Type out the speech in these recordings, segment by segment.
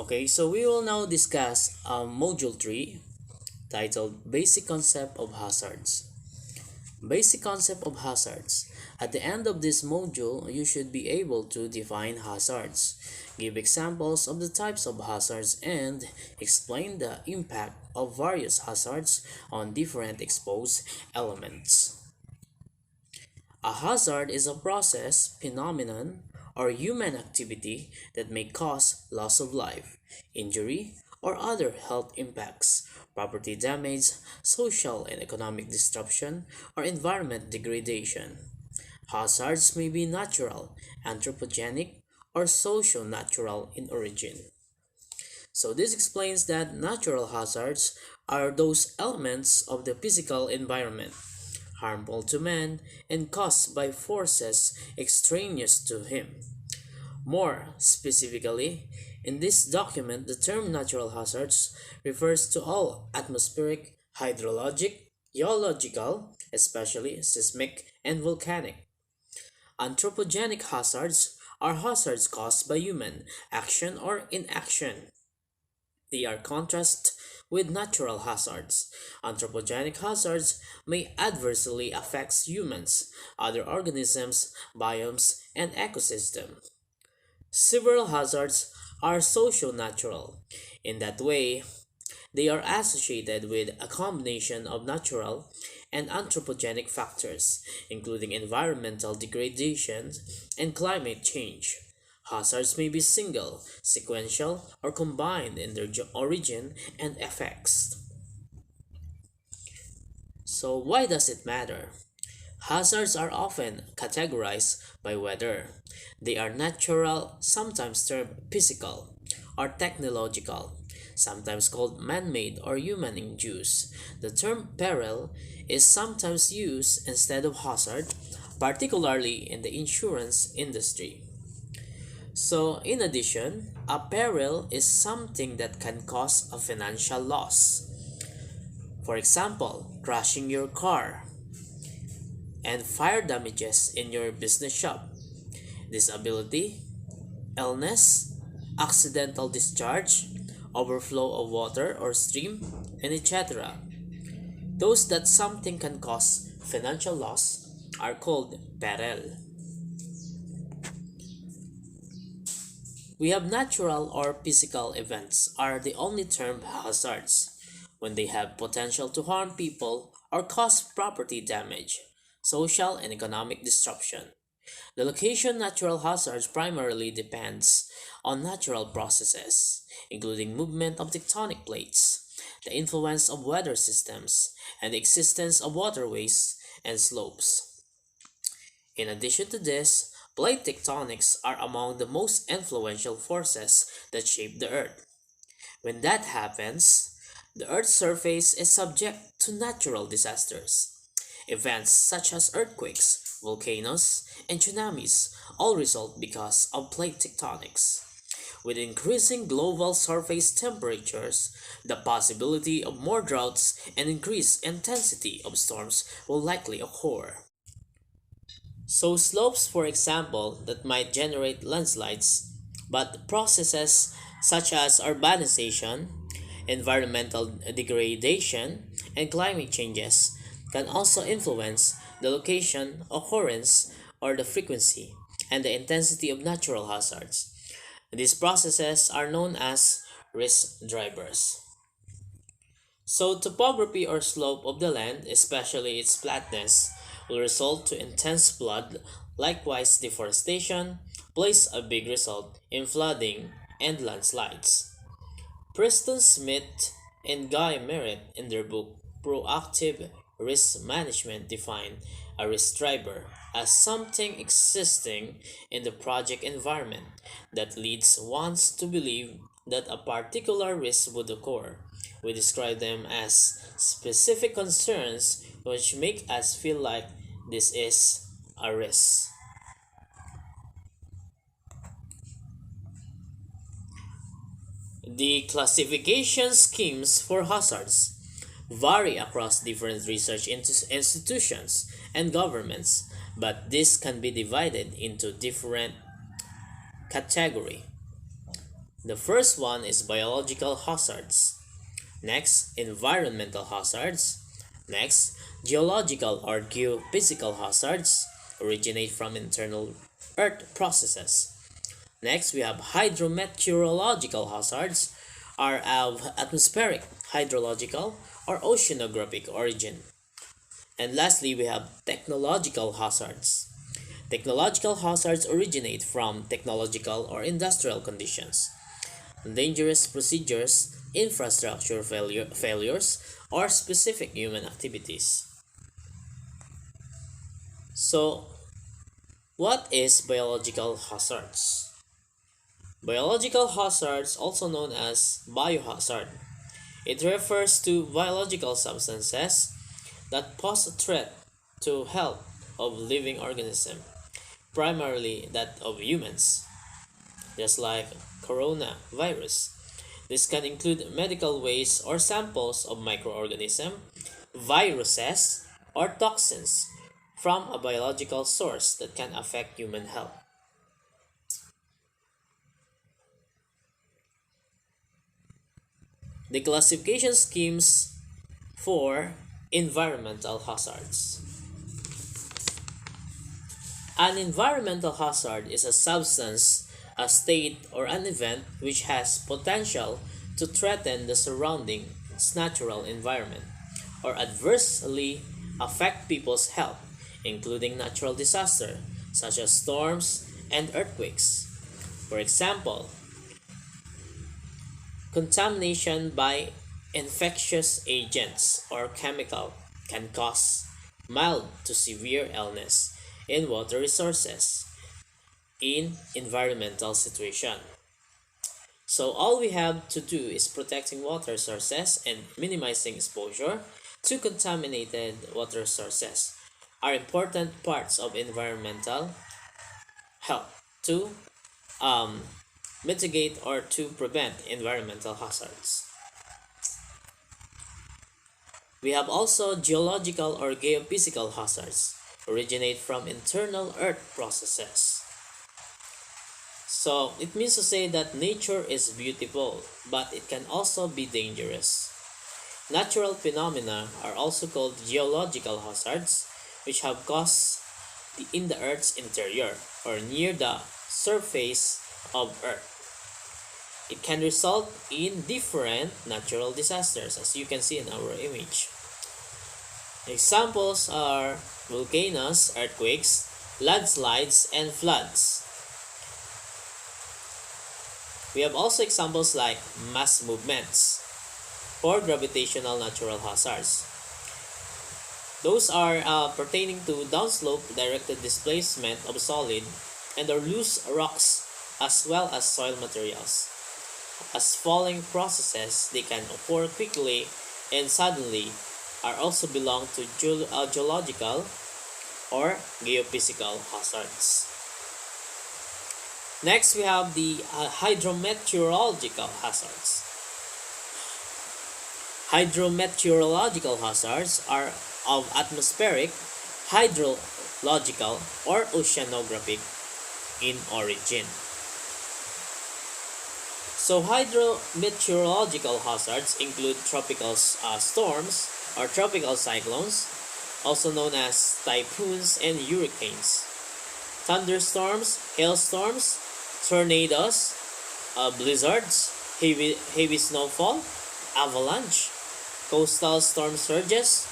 Okay, so we will now discuss Module 3 titled Basic Concept of Hazards. Basic Concept of Hazards. At the end of this module, you should be able to define hazards, give examples of the types of hazards, and explain the impact of various hazards on different exposed elements. A hazard is a process, phenomenon, or human activity that may cause loss of life, injury, or other health impacts, property damage, social and economic disruption, or environment degradation. Hazards may be natural, anthropogenic, or social-natural in origin. So this explains that natural hazards are those elements of the physical environment harmful to man and caused by forces extraneous to him. More specifically, in this document, the term natural hazards refers to all atmospheric, hydrologic, geological, especially seismic and volcanic. Anthropogenic hazards are hazards caused by human action or inaction. They are contrast with natural hazards. Anthropogenic hazards may adversely affect humans, other organisms, biomes, and ecosystems. Several hazards are social-natural. In that way, they are associated with a combination of natural and anthropogenic factors, including environmental degradation and climate change. Hazards may be single, sequential, or combined in their origin and effects. So why does it matter? Hazards are often categorized by weather. They are natural, sometimes termed physical, or technological, sometimes called man-made or human-induced. The term peril is sometimes used instead of hazard, particularly in the insurance industry. So, in addition, a peril is something that can cause a financial loss. For example, crashing your car and fire damages in your business shop, disability, illness, accidental discharge, overflow of water or stream, and etc. Those that something can cause financial loss are called peril. We have natural or physical events are the only term hazards when they have potential to harm people or cause property damage, social and economic disruption. The location natural hazards primarily depends on natural processes, including movement of tectonic plates, the influence of weather systems, and the existence of waterways and slopes. In addition to this, plate tectonics are among the most influential forces that shape the Earth. When that happens, the Earth's surface is subject to natural disasters. Events such as earthquakes, volcanoes, and tsunamis all result because of plate tectonics. With increasing global surface temperatures, the possibility of more droughts and increased intensity of storms will likely occur. So slopes, for example, that might generate landslides, but processes such as urbanization, environmental degradation, and climate changes can also influence the location, occurrence, or the frequency and the intensity of natural hazards. These processes are known as risk drivers. So topography or slope of the land, especially its flatness, will result to intense flood. Likewise, deforestation plays a big result in flooding and landslides. Preston Smith and Guy Merritt in their book Proactive Risk Management define a risk driver as something existing in the project environment that leads one to believe that a particular risk would occur. We describe them as specific concerns which make us feel like this is a risk. The classification schemes for hazards vary across different research institutions and governments, but this can be divided into different categories. The first one is biological hazards. Next, environmental hazards. Next, geological or geophysical hazards originate from internal earth processes. Next, we have hydrometeorological hazards are of atmospheric, hydrological, or oceanographic origin. And lastly, we have technological hazards. Technological hazards originate from technological or industrial conditions, dangerous procedures, infrastructure failures, or specific human activities. So, what is biological hazards? Biological hazards, also known as biohazard, it refers to biological substances that pose a threat to health of living organisms, primarily that of humans, just like coronavirus. This can include medical waste or samples of microorganisms, viruses, or toxins from a biological source that can affect human health. The classification schemes for environmental hazards. An environmental hazard is a substance, a state, or an event which has potential to threaten the surrounding natural environment or adversely affect people's health, including natural disasters such as storms and earthquakes. For example, contamination by infectious agents or chemical can cause mild to severe illness in water resources in environmental situation. So all we have to do is protecting water sources and minimizing exposure to contaminated water sources are important parts of environmental health to mitigate or to prevent environmental hazards. We have also geological or geophysical hazards originate from internal earth processes. So it means to say that nature is beautiful, but it can also be dangerous. Natural phenomena are also called geological hazards, which have caused in the Earth's interior or near the surface of Earth. It can result in different natural disasters, as you can see in our image. Examples are volcanoes, earthquakes, landslides, and floods. We have also examples like mass movements or gravitational natural hazards. Those are pertaining to downslope directed displacement of solid and or loose rocks as well as soil materials. As falling processes, they can occur quickly and suddenly are also belong to geological or geophysical hazards. Next, we have the hydrometeorological hazards. Hydrometeorological hazards are of atmospheric, hydrological, or oceanographic in origin. So hydrometeorological hazards include tropical storms or tropical cyclones, also known as typhoons and hurricanes, thunderstorms, hailstorms, tornadoes, blizzards, heavy snowfall, avalanche, coastal storm surge,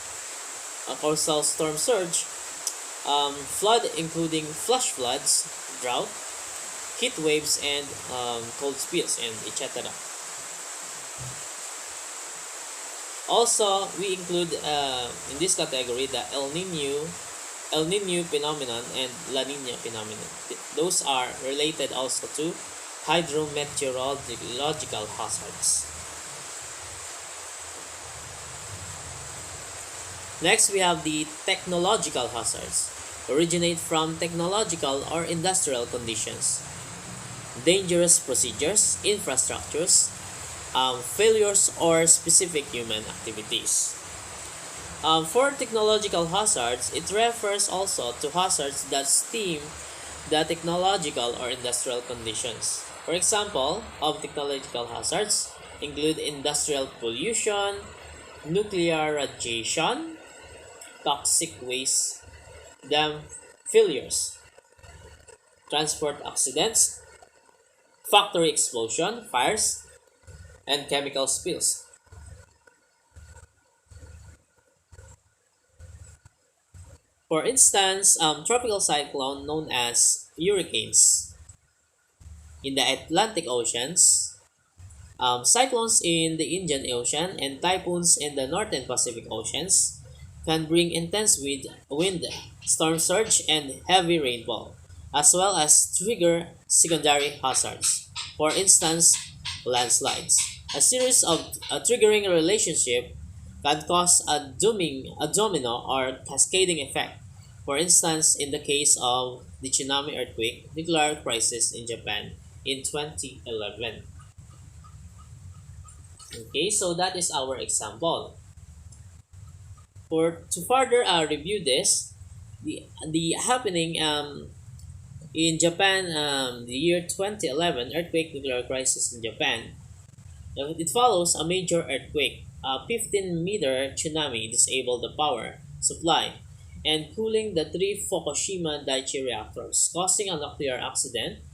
flood including flash floods, drought, heat waves, and cold spills, and etc. Also, we include in this category the El Nino phenomenon and La Nina phenomenon. Those are related also to hydrometeorological hazards. Next, we have the technological hazards. Originate from technological or industrial conditions, dangerous procedures, infrastructures, failures, or specific human activities. For technological hazards, it refers also to hazards that stem the technological or industrial conditions. For example, of technological hazards include industrial pollution, nuclear radiation, toxic waste, dam failures, transport accidents, factory explosion, fires, and chemical spills. For instance, tropical cyclone known as hurricanes in the Atlantic Oceans, cyclones in the Indian Ocean, and typhoons in the Northern Pacific Oceans can bring intense wind, storm surge, and heavy rainfall, as well as trigger secondary hazards. For instance, landslides. A series of triggering relationship can cause a domino or cascading effect. For instance, in the case of the tsunami earthquake nuclear crisis in Japan in 2011. Okay, so that is our example. For to further review this, the happening in Japan, the year 2011 earthquake nuclear crisis in Japan. It follows a major earthquake. A 15-meter tsunami disabled the power supply and cooling the three Fukushima Daiichi reactors, causing a nuclear accident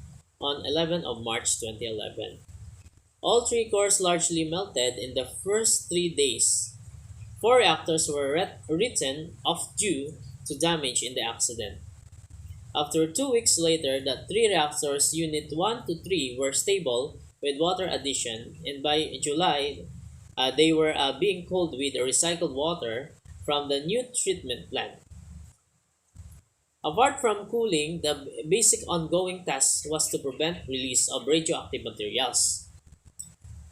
on 11 of March 2011. All three cores largely melted in the first 3 days. Four reactors were written off due to damage in the accident. After 2 weeks later, the three reactors Unit 1 to 3 were stable with water addition, and by July, they were being cooled with recycled water from the new treatment plant. Apart from cooling, the basic ongoing task was to prevent release of radioactive materials,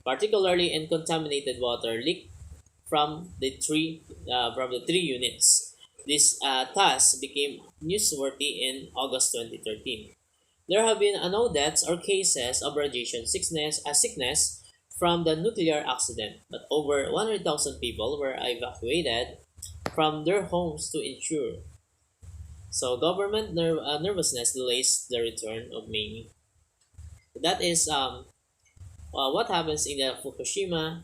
particularly in contaminated water leaked from the three units. This task became newsworthy in August 2013. There have been no deaths or cases of radiation sickness from the nuclear accident, but over 100,000 people were evacuated from their homes to ensure. So government nervousness delays the return of many. That is what happens in the Fukushima,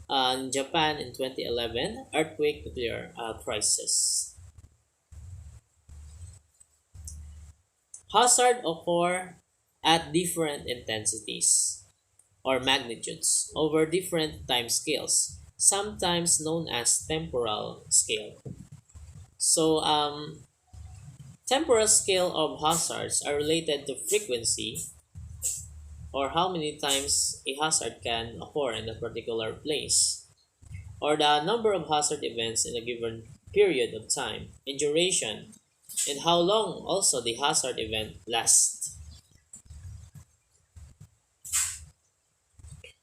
in Japan in 2011 earthquake nuclear crisis. Hazard occur at different intensities or magnitudes over different time scales, sometimes known as temporal scale. So, temporal scale of hazards are related to frequency or how many times a hazard can occur in a particular place, or the number of hazard events in a given period of time, and duration, and how long also the hazard event lasts.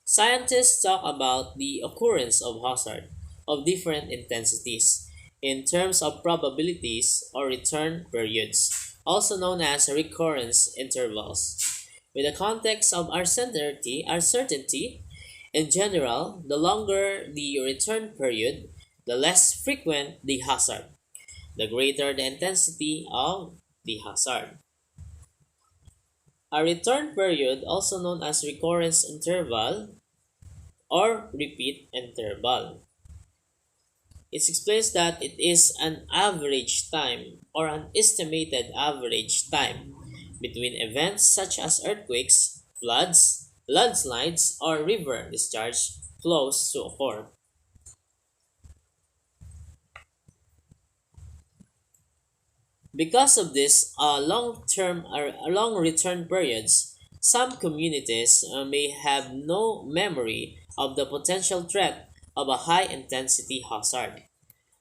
Scientists talk about the occurrence of hazard of different intensities in terms of probabilities or return periods, also known as recurrence intervals. With the context of uncertainty, in general, the longer the return period, the less frequent the hazard, the greater the intensity of the hazard. A return period, also known as recurrence interval or repeat interval. It explains that it is an average time or an estimated average time between events such as earthquakes, floods, landslides, or river discharge flows to occur. Because of this long-term or long return periods, some communities may have no memory of the potential threat of a high-intensity hazard.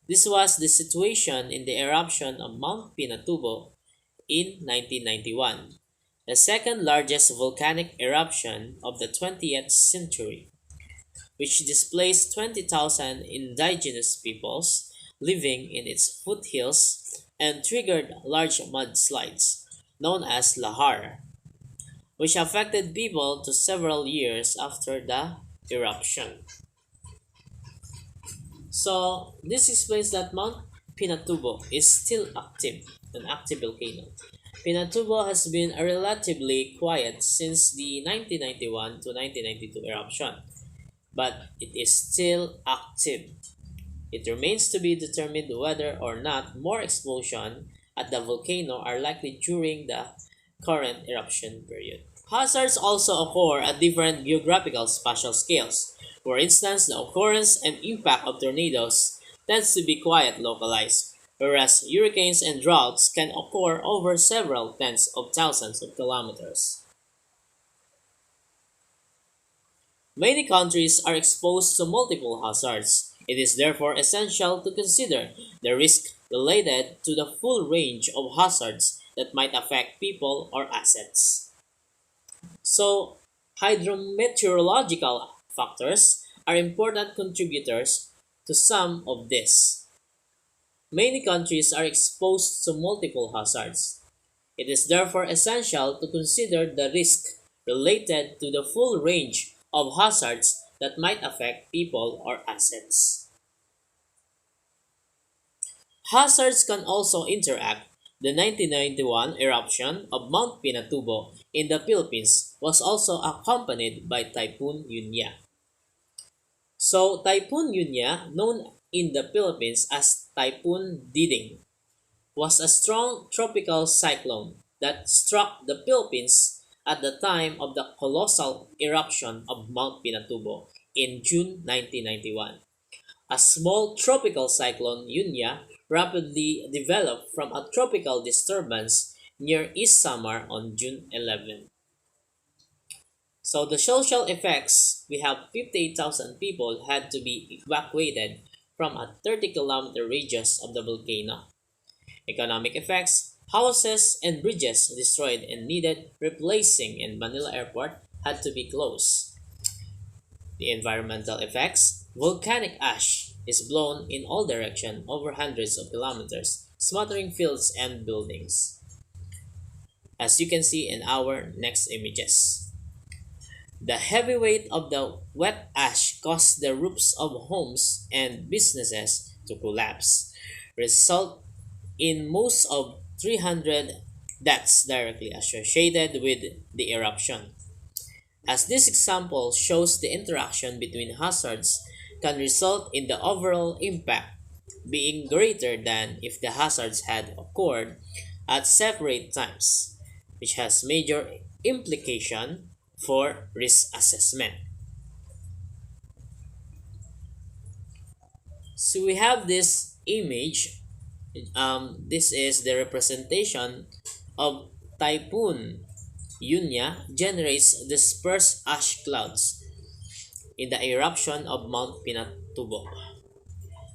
This was the situation in the eruption of Mount Pinatubo in 1991, the second largest volcanic eruption of the 20th century, which displaced 20,000 indigenous peoples living in its foothills and triggered large mudslides, known as lahar, which affected people to several years after the eruption. So this explains that Mount Pinatubo is still active, an active volcano. Pinatubo has been relatively quiet since the 1991 to 1992 eruption, but it is still active. It remains to be determined whether or not more explosions at the volcano are likely during the current eruption period. Hazards also occur at different geographical spatial scales. For instance, the occurrence and impact of tornadoes tends to be quiet localized, whereas hurricanes and droughts can occur over several tens of thousands of kilometers. Many countries are exposed to multiple hazards. It is therefore essential to consider the risk related to the full range of hazards that might affect people or assets. So, hydrometeorological factors are important contributors to some of this. Many countries are exposed to multiple hazards. It is therefore essential to consider the risk related to the full range of hazards that might affect people or assets. Hazards can also interact. The 1991 eruption of Mount Pinatubo in the Philippines was also accompanied by Typhoon Yunya. So, Typhoon Yunya, known in the Philippines as Typhoon Diding, was a strong tropical cyclone that struck the Philippines at the time of the colossal eruption of Mount Pinatubo in June 1991. A small tropical cyclone, Yunya, rapidly developed from a tropical disturbance near East Samar on June 11. So the social effects, we have 58,000 people had to be evacuated from a 30-kilometer radius of the volcano. Economic effects, houses and bridges destroyed and needed replacing, and Manila Airport had to be closed. The environmental effects, volcanic ash is blown in all directions over hundreds of kilometers, smothering fields and buildings, as you can see in our next images. The heavy weight of the wet ash caused the roofs of homes and businesses to collapse, result in most of 300 deaths directly associated with the eruption. As this example shows, the interaction between hazards can result in the overall impact being greater than if the hazards had occurred at separate times, which has major implication for risk assessment. So we have this image. This is the representation of Typhoon Yunya generates dispersed ash clouds in the eruption of Mount Pinatubo.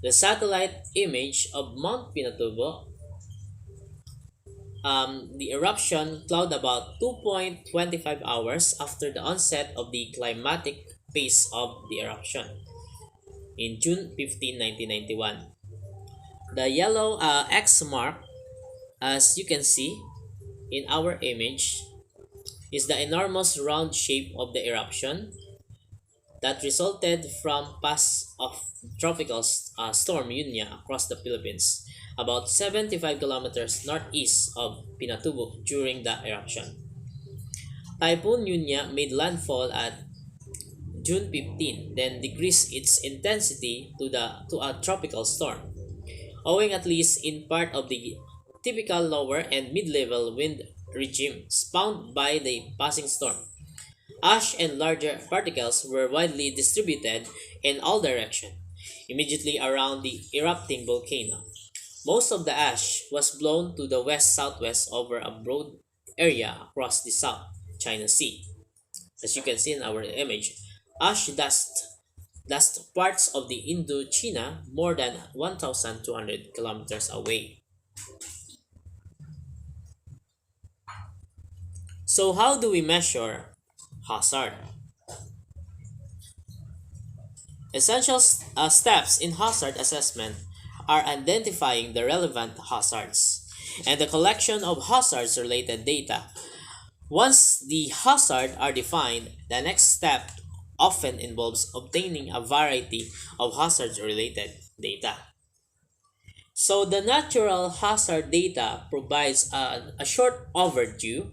The satellite image of Mount Pinatubo, the eruption cloud about 2.25 hours after the onset of the climatic phase of the eruption in June 15, 1991. The yellow X mark, as you can see in our image, is the enormous round shape of the eruption that resulted from pass of tropical storm Yunya across the Philippines, about 75 kilometers northeast of Pinatubo during the eruption. Typhoon Yunya made landfall at June 15, then decreased its intensity to a tropical storm, owing at least in part of the typical lower and mid-level wind regime spawned by the passing storm. Ash and larger particles were widely distributed in all directions, immediately around the erupting volcano. Most of the ash was blown to the west-southwest over a broad area across the South China Sea. As you can see in our image, ash dust parts of the Indochina more than 1,200 kilometers away. So how do we measure hazard? Essential steps in hazard assessment are identifying the relevant hazards and the collection of hazards related data. Once the hazards are defined, the next step often involves obtaining a variety of hazards related data. So the natural hazard data provides a short overview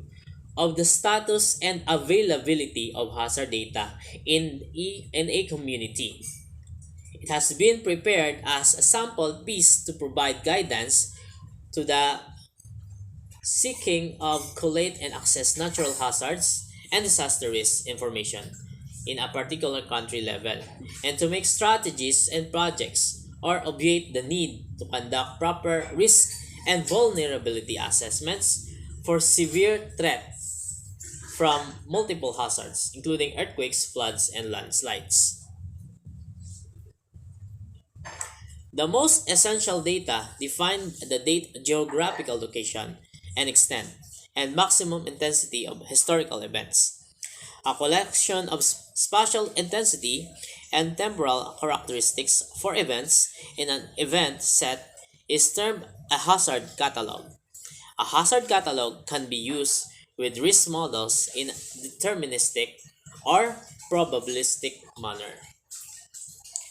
of the status and availability of hazard data in a community. It has been prepared as a sample piece to provide guidance to the seeking of collate and access natural hazards and disaster risk information in a particular country level, and to make strategies and projects or obviate the need to conduct proper risk and vulnerability assessments for severe threat from multiple hazards, including earthquakes, floods, and landslides. The most essential data define the geographical location and extent and maximum intensity of historical events. A collection of spatial intensity and temporal characteristics for events in an event set is termed a hazard catalog. A hazard catalog can be used with risk models in deterministic or probabilistic manner.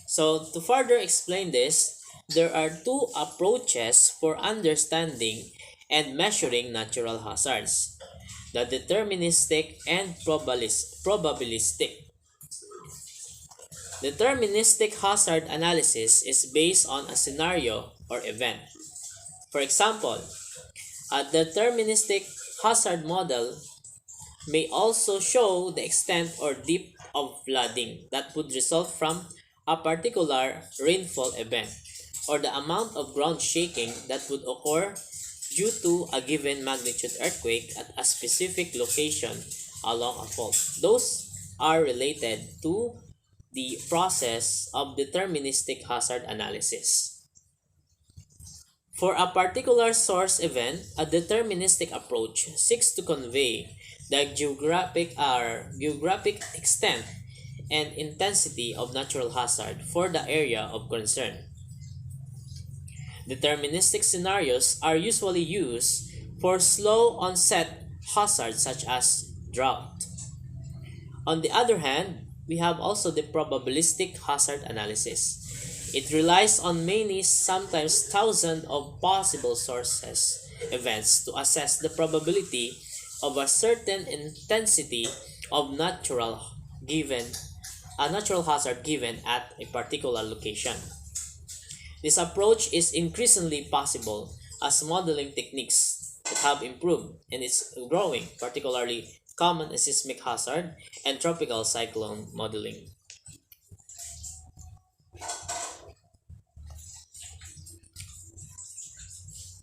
So, to further explain this, there are two approaches for understanding and measuring natural hazards: the deterministic and probabilistic. Deterministic hazard analysis is based on a scenario or event. For example, a deterministic hazard model may also show the extent or depth of flooding that would result from a particular rainfall event, or the amount of ground shaking that would occur due to a given magnitude earthquake at a specific location along a fault. Those are related to the process of deterministic hazard analysis. For a particular source event, a deterministic approach seeks to convey the geographic extent and intensity of natural hazard for the area of concern. Deterministic scenarios are usually used for slow onset hazards such as drought. On the other hand, we have also the probabilistic hazard analysis. It relies on many, sometimes thousands of possible sources events to assess the probability of a certain intensity of natural hazard given at a particular location. This approach is increasingly possible as modeling techniques that have improved and is growing, particularly common seismic hazard and tropical cyclone modeling.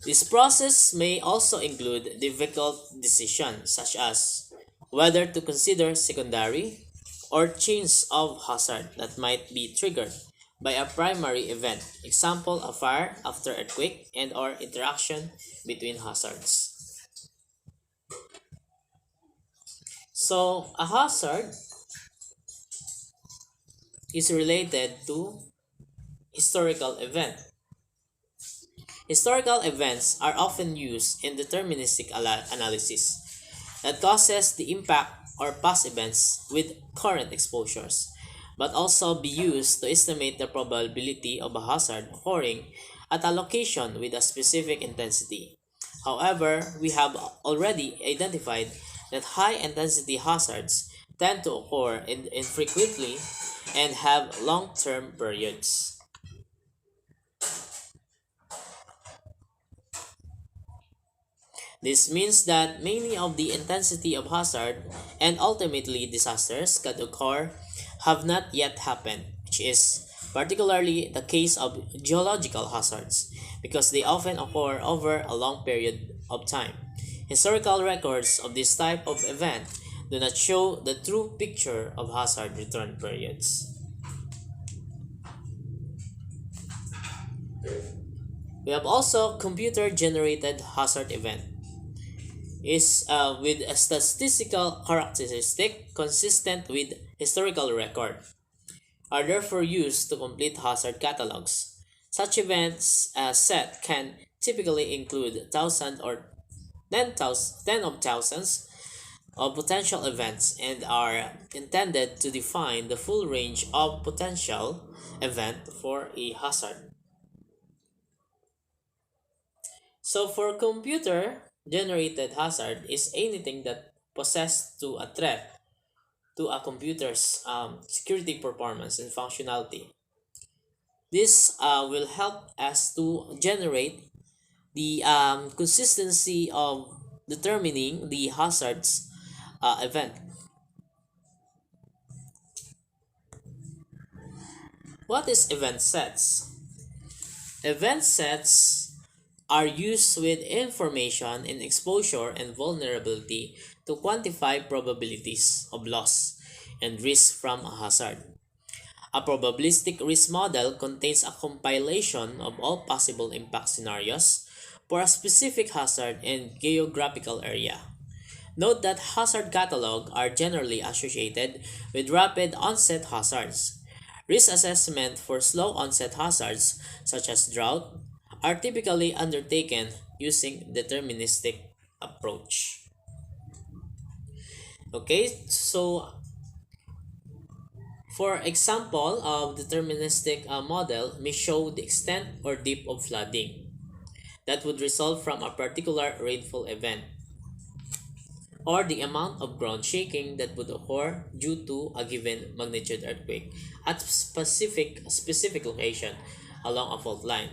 This process may also include difficult decisions such as whether to consider secondary or chains of hazard that might be triggered by a primary event, example a fire after earthquake and or interaction between hazards. So a hazard is related to historical event. Historical events are often used in deterministic analysis that causes the impact or past events with current exposures, but also be used to estimate the probability of a hazard occurring at a location with a specific intensity. However, we have already identified that high intensity hazards tend to occur infrequently and have long term periods. This means that many of the intensity of hazard and ultimately disasters that occur have not yet happened, which is particularly the case of geological hazards because they often occur over a long period of time. Historical records of this type of event do not show the true picture of hazard return periods. We have also computer generated hazard event is with a statistical characteristic consistent with historical record are therefore used to complete hazard catalogs. Such events set can typically include thousands or ten of thousands of potential events and are intended to define the full range of potential event for a hazard. So for computer generated hazard is anything that possess to a threat to a computer's security performance and functionality. This will help us to generate the consistency of determining the hazards event. What is event sets? Event sets are used with information in exposure and vulnerability to quantify probabilities of loss and risk from a hazard. A probabilistic risk model contains a compilation of all possible impact scenarios for a specific hazard and geographical area. Note that hazard catalog are generally associated with rapid onset hazards. Risk assessment for slow onset hazards, such as drought, are typically undertaken using deterministic approach. Okay, so for example of deterministic model may show the extent or depth of flooding that would result from a particular rainfall event, or the amount of ground shaking that would occur due to a given magnitude earthquake at specific location along a fault line.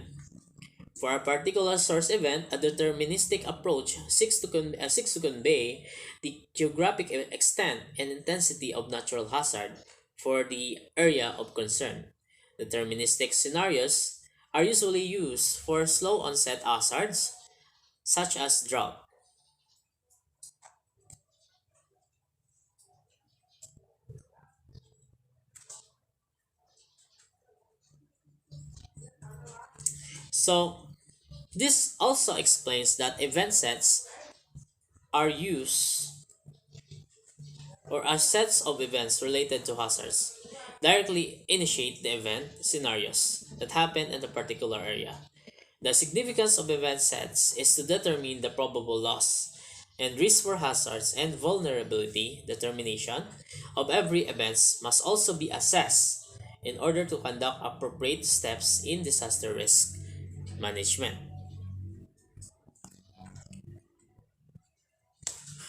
For a particular source event, a deterministic approach seeks to convey the geographic extent and intensity of natural hazard for the area of concern. Deterministic scenarios are usually used for slow onset hazards such as drought. So, this also explains that event sets are used or are sets of events related to hazards directly initiate the event scenarios that happen in a particular area. The significance of event sets is to determine the probable loss and risk for hazards and vulnerability determination of every event must also be assessed in order to conduct appropriate steps in disaster risk management.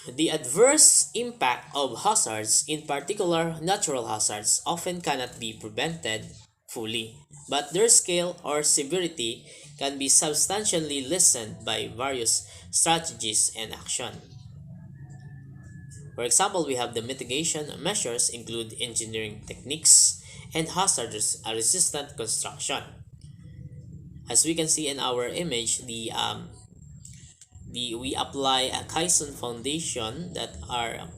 The adverse impact of hazards, in particular natural hazards, often cannot be prevented fully, but their scale or severity can be substantially lessened by various strategies and action. For example, we have the mitigation measures include engineering techniques and hazard resistant construction. As we can see in our image, the we apply a Kaizen foundation that are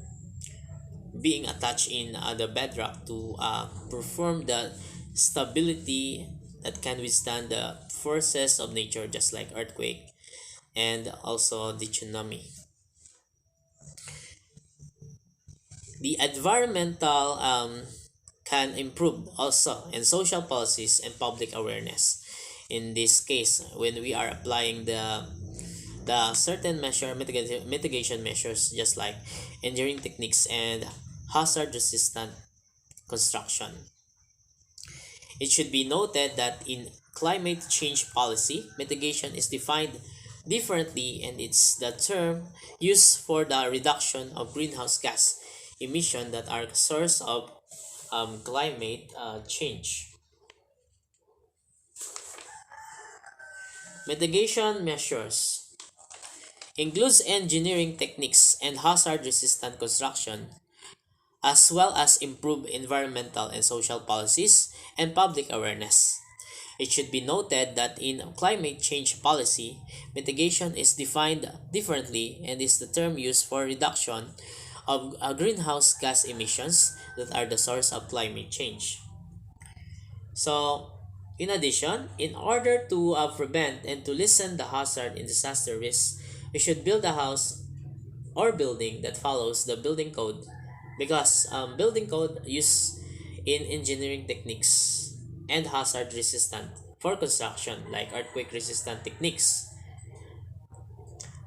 being attached in the bedrock to perform the stability that can withstand the forces of nature just like earthquake and also the tsunami. The environmental can improve also in social policies and public awareness. In this case, when we are applying the certain mitigation measures just like engineering techniques and hazard resistant construction. It should be noted that in climate change policy, mitigation is defined differently and it's the term used for the reduction of greenhouse gas emission that are source of climate change. Mitigation measures includes engineering techniques and hazard resistant construction as well as improve environmental and social policies and public awareness. It should be noted that in climate change policy, mitigation is defined differently and is the term used for reduction of greenhouse gas emissions that are the source of climate change. So, in addition, in order to prevent and to lessen the hazard in disaster risks, we should build a house or building that follows the building code because building code used in engineering techniques and hazard resistant for construction like earthquake resistant techniques,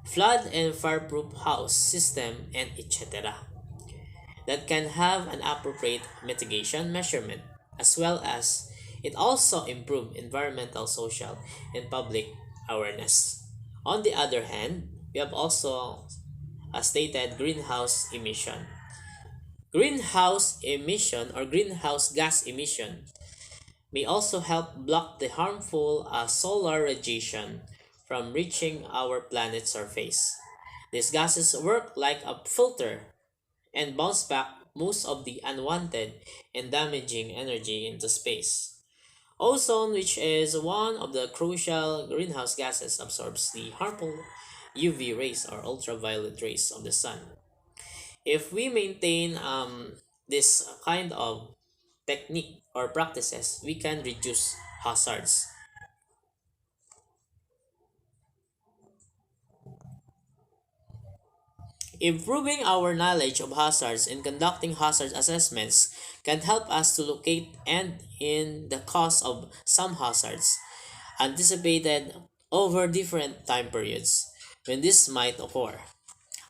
flood and fireproof house system, and etc. that can have an appropriate mitigation measurement as well as it also improve environmental, social, and public awareness. On the other hand, we have also a stated greenhouse emission. Greenhouse emission or greenhouse gas emission may also help block the harmful solar radiation from reaching our planet's surface. These gases work like a filter and bounce back most of the unwanted and damaging energy into space. Ozone, which is one of the crucial greenhouse gases, absorbs the harmful UV rays or ultraviolet rays of the sun. If we maintain this kind of technique or practices, we can reduce hazards. Improving our knowledge of hazards and conducting hazard assessments can help us to locate and in the cause of some hazards anticipated over different time periods when this might occur.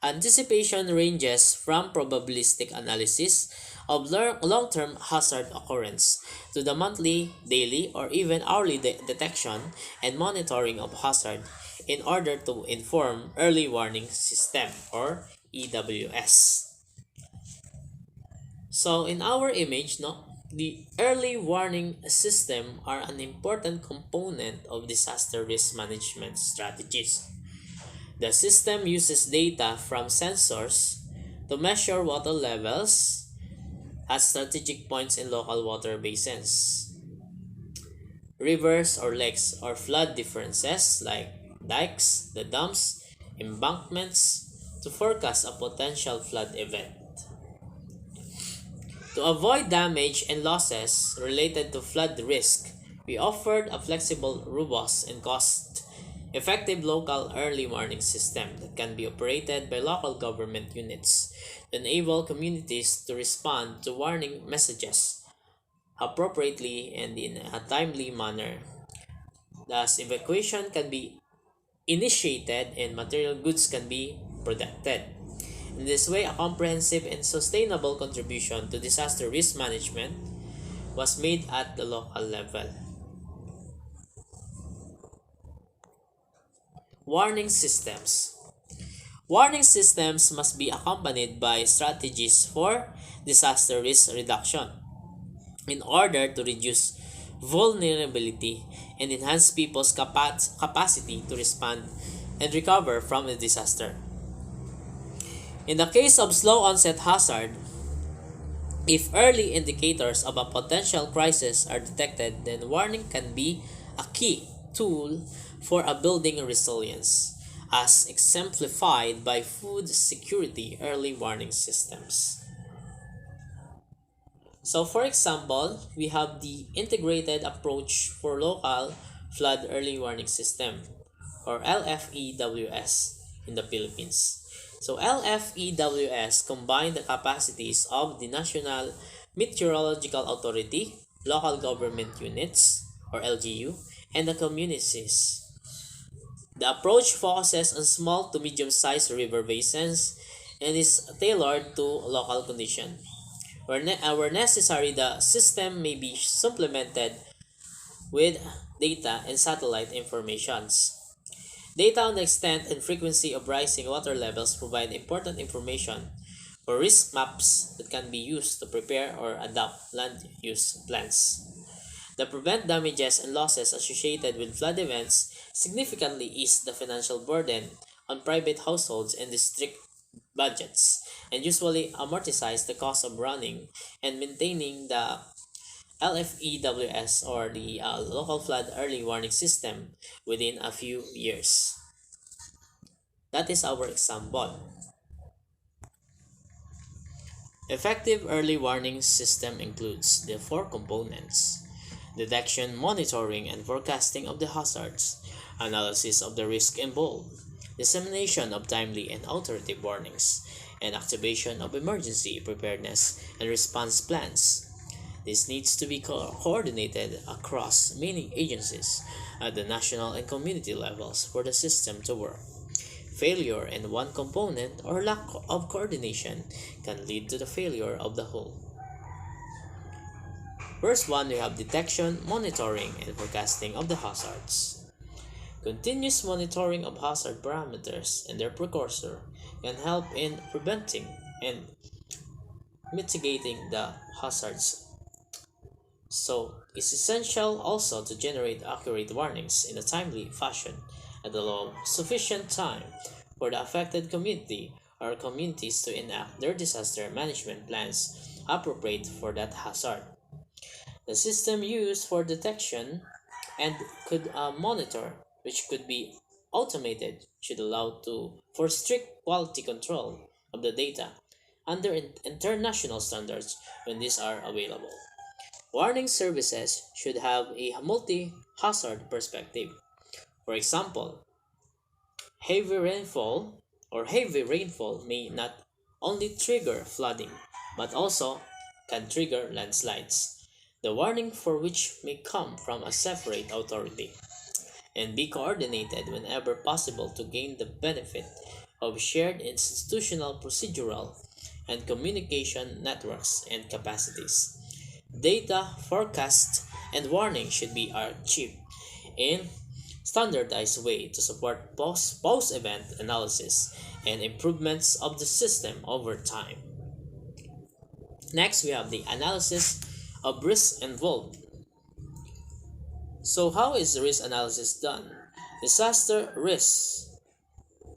Anticipation ranges from probabilistic analysis of long-term hazard occurrence to the monthly, daily, or even hourly detection and monitoring of hazard in order to inform early warning system or EWS. So in our image, no, the early warning system are an important component of disaster risk management strategies. The system uses data from sensors to measure water levels at strategic points in local water basins, rivers or lakes, or flood differences like dikes, the dams, embankments to forecast a potential flood event. To avoid damage and losses related to flood risk, we offered a flexible, robust, and cost-effective local early warning system that can be operated by local government units to enable communities to respond to warning messages appropriately and in a timely manner. Thus, evacuation can be initiated and material goods can be protected. In this way, a comprehensive and sustainable contribution to disaster risk management was made at the local level. Warning systems. Warning systems must be accompanied by strategies for disaster risk reduction in order to reduce vulnerability and enhance people's capacity to respond and recover from a disaster. In the case of slow onset hazard, if early indicators of a potential crisis are detected, then warning can be a key tool for a building resilience, as exemplified by food security early warning systems. So for example, we have the integrated approach for local flood early warning system or LFEWS in the Philippines. So LFEWS combine the capacities of the National Meteorological Authority, local government units or LGU, and the communities. The approach focuses on small to medium-sized river basins and is tailored to local conditions. Where necessary, the system may be supplemented with data and satellite informations. Data on the extent and frequency of rising water levels provide important information for risk maps that can be used to prepare or adopt land use plans. The prevent damages and losses associated with flood events significantly ease the financial burden on private households and district budgets, and usually amortize the cost of running and maintaining the LFEWS or the local flood early warning system within a few years. That is our example. Effective early warning system includes the four components: detection, monitoring, and forecasting of the hazards, analysis of the risk involved, dissemination of timely and authoritative warnings, and activation of emergency preparedness and response plans. This needs to be coordinated across many agencies at the national and community levels for the system to work. Failure in one component or lack of coordination can lead to the failure of the whole. First one, we have detection, monitoring, and forecasting of the hazards. Continuous monitoring of hazard parameters and their precursor can help in preventing and mitigating the hazards. So, it's essential also to generate accurate warnings in a timely fashion and allow sufficient time for the affected community or communities to enact their disaster management plans appropriate for that hazard. The system used for detection and could monitor, which could be automated, should allow for strict quality control of the data under international standards when these are available. Warning services should have a multi-hazard perspective. For example, heavy rainfall may not only trigger flooding, but also can trigger landslides. The warning for which may come from a separate authority and be coordinated whenever possible to gain the benefit of shared institutional procedural and communication networks and capacities. Data, forecast, and warning should be archived in standardized way to support post-event analysis and improvements of the system over time. Next, we have the analysis of risks involved. So how is risk analysis done? Disaster risk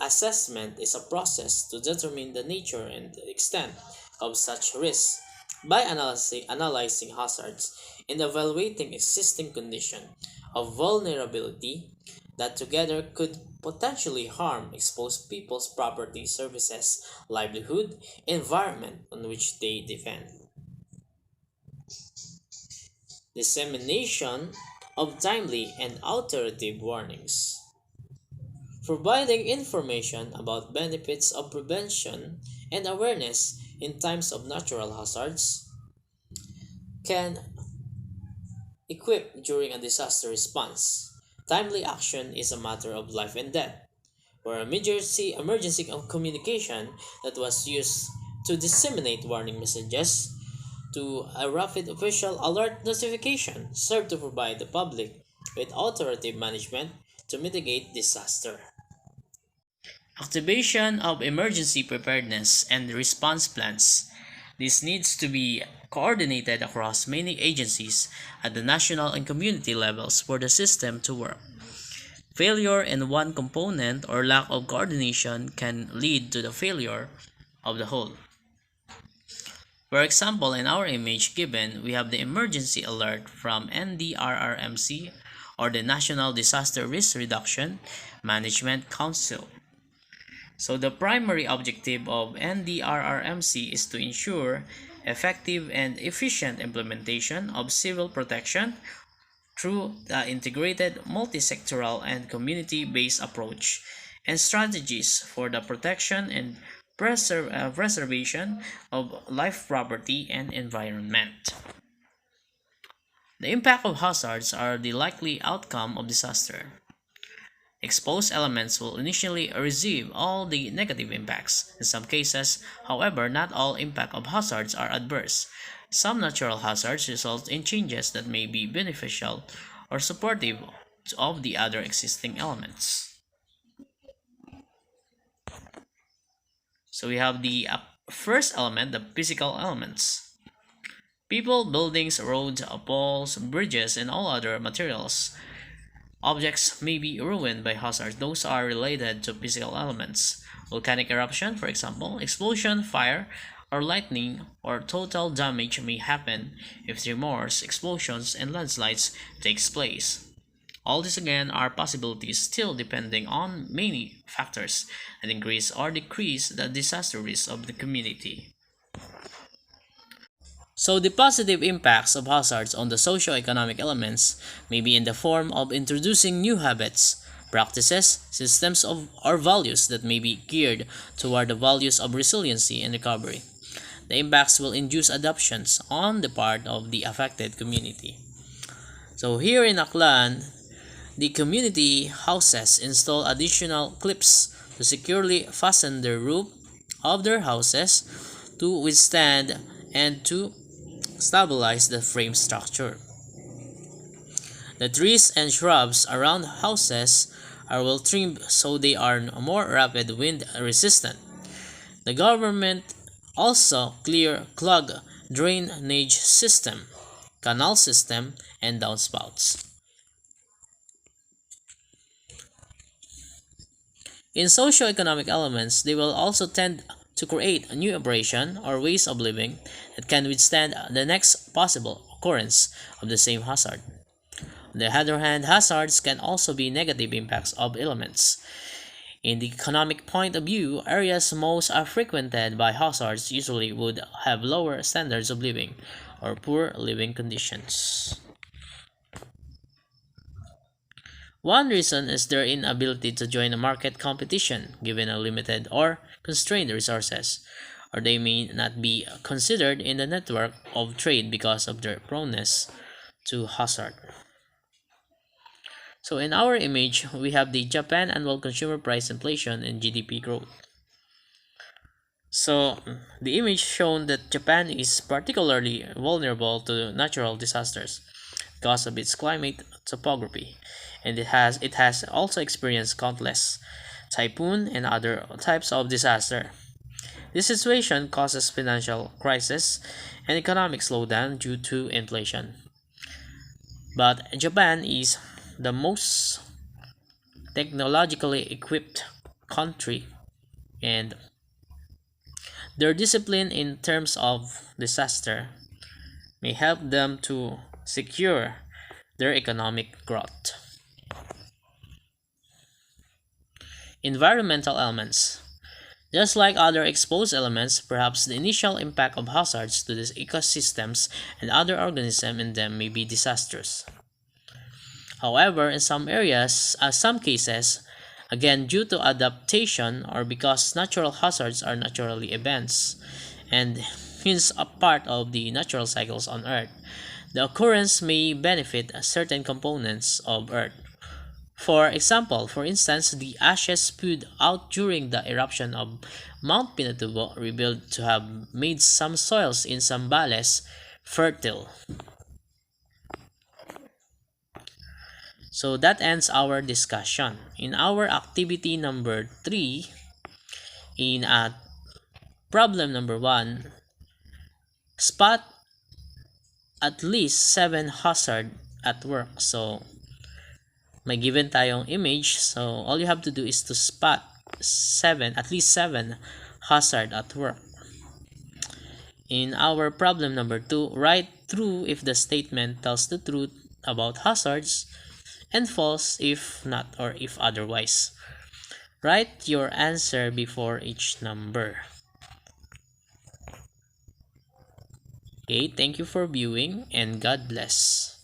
assessment is a process to determine the nature and the extent of such risks by analyzing hazards and evaluating existing conditions of vulnerability that together could potentially harm exposed people's property, services, livelihood, environment on which they depend. Dissemination of timely and authoritative warnings. Providing information about benefits of prevention and awareness in times of natural hazards can equip during a disaster response. Timely action is a matter of life and death, where emergency communication that was used to disseminate warning messages to a rapid official alert notification served to provide the public with authoritative management to mitigate disaster. Activation of emergency preparedness and response plans. This needs to be coordinated across many agencies at the national and community levels for the system to work. Failure in one component or lack of coordination can lead to the failure of the whole. For example, in our image given, we have the emergency alert from NDRRMC or the National Disaster Risk Reduction Management Council. So the primary objective of NDRRMC is to ensure effective and efficient implementation of civil protection through the integrated multi-sectoral and community-based approach and strategies for the protection and preservation of life, property, and environment. The impact of hazards are the likely outcome of disaster. Exposed elements will initially receive all the negative impacts. In some cases, however, not all impact of hazards are adverse. Some natural hazards result in changes that may be beneficial or supportive of the other existing elements. So we have the first element, the physical elements. People, buildings, roads, poles, bridges, and all other materials objects may be ruined by hazards. Those are related to physical elements. Volcanic eruption, for example, explosion, fire, or lightning or total damage may happen if tremors, explosions, and landslides takes place. All these again are possibilities still depending on many factors that increase or decrease the disaster risk of the community. So the positive impacts of hazards on the socio-economic elements may be in the form of introducing new habits, practices, systems or values that may be geared toward the values of resiliency and recovery. The impacts will induce adoptions on the part of the affected community. So here in Aklan, the community houses install additional clips to securely fasten the roof of their houses to withstand and to stabilize the frame structure. The trees and shrubs around houses are well trimmed so they are more rapid wind resistant. The government also clog drainage system, canal system, and downspouts. In socio-economic elements, they will also tend to create a new operation or ways of living that can withstand the next possible occurrence of the same hazard. On the other hand, hazards can also be negative impacts of elements. In the economic point of view, areas most are frequented by hazards usually would have lower standards of living or poor living conditions. One reason is their inability to join a market competition given a limited or constrained resources, or they may not be considered in the network of trade because of their proneness to hazard. So in our image, we have the Japan annual consumer price inflation and GDP growth. So the image shown that Japan is particularly vulnerable to natural disasters because of its climate topography, and it has also experienced countless typhoon and other types of disaster. This situation causes financial crisis and economic slowdown due to inflation. But Japan is the most technologically equipped country, and their discipline in terms of disaster may help them to secure their economic growth. Environmental elements. Just like other exposed elements, perhaps the initial impact of hazards to these ecosystems and other organisms in them may be disastrous. However, in some cases, again due to adaptation or because natural hazards are naturally events and hence a part of the natural cycles on Earth, the occurrence may benefit certain components of Earth. For instance, the ashes spewed out during the eruption of Mount Pinatubo revealed to have made some soils in some valleys fertile. So that ends our discussion. In our activity number 3, in problem number 1, spot at least 7 hazard at work. So may given tayong image. So all you have to do is to spot at least 7 hazard at work. In our problem number 2, write true if the statement tells the truth about hazards and false if not or if otherwise. Write your answer before each number. Okay, thank you for viewing and God bless.